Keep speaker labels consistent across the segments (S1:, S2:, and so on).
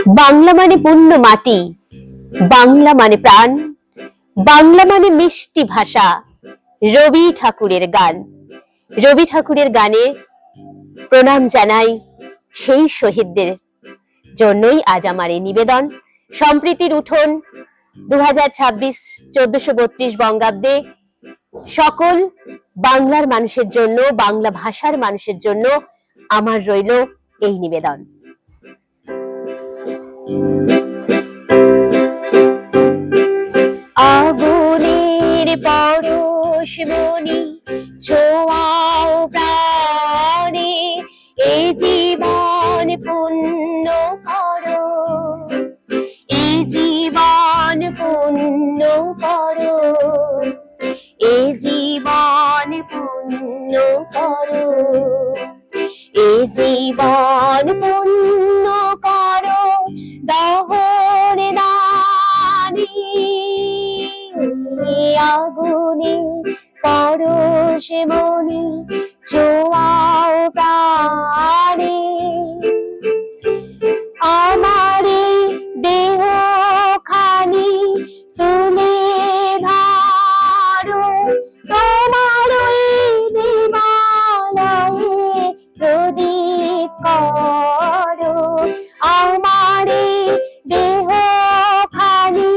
S1: বাংলা মানে পুণ্য মাটি, বাংলা মানে প্রাণ, বাংলা মানে মিষ্টি ভাষা। রবি ঠাকুরের গান, রবি ঠাকুরের গানে প্রণাম জানাই সেই শহীদদের জন্যই আজ আমার এই নিবেদন। সম্প্রীতির উঠোন 2026 1432 বঙ্গাব্দে সকল বাংলার মানুষের জন্য, বাংলা ভাষার মানুষের জন্য আমার রইল এই নিবেদন। আগুনের পরশমণি ছোঁয়াও প্রাণে, এ জীবন পুণ্য করো, এ জীবন পুণ্য করো, এ জীবন পুণ্য করো, এ জীবন পুণ্য করো, দহন দানি আগুনে পরশমণি ছোঁয়াও প্রাণে। আমার দেহ খানি তুলে ধরো, তোমার দেবালয়ে প্রদীপ করো। আমার দেহ খানি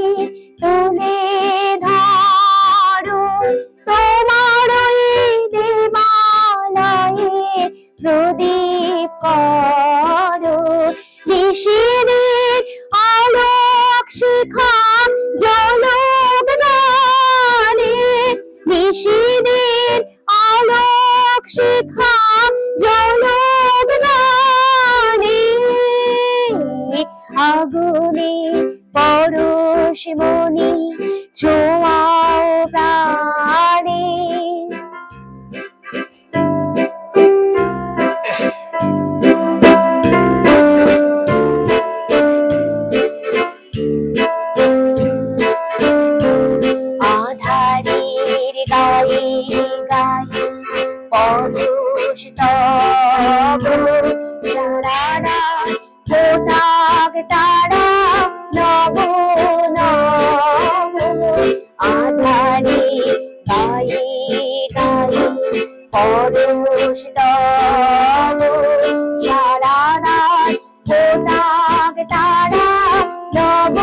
S1: তুলে ধরো, তোমার দেবালয়ে প্রদীপ করো। নিশিরের আলোক শিখা জ্বলুক গানে, নিশিরের আলোক শিখা জ্বলুক গানে। আগুনে পরশমণি ছোঁয়াও প্রাণে। আধারের গায়ে গায়ে পরশ তব, সারা ফোটাক তারা নব নব। আধারে গায়ে গায়ে পরশ তব, সারা ফোটাক তারা নব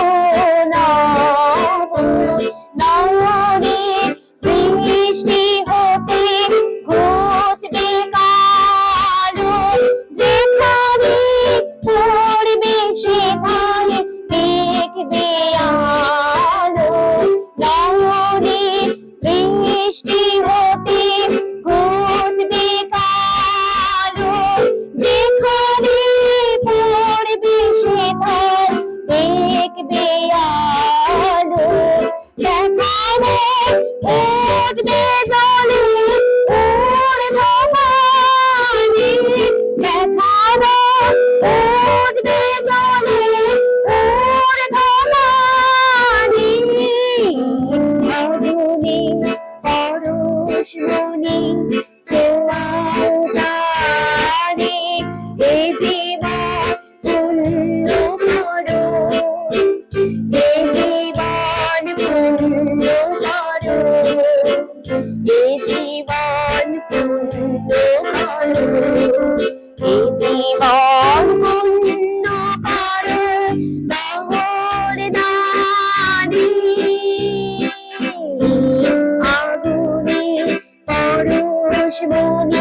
S1: নব। নয়নে বৃষ্টি হতে ঘুচবে কালো, যেখানে পড়বে সেখানে দেখবে আলো। নয়নে বৃষ্টি হতে ঘুচবে কালো, যেখানে পড়বে সেখানে দেখবে আলো। দেখানো উঠবে জলে ঊর্ধ্বগামী, দেখানো উঠবে জলে ঊর্ধ্বগামী। আগুনে পরশমণি ছোঁয়াও প্রাণে, এ জীবন পুণ্য করো, এ জীবন পুণ্য করো, এ জীবন পুণ্য করো, এ জীবন পুণ্য করো, দহন দানি আগুনে পরশমণি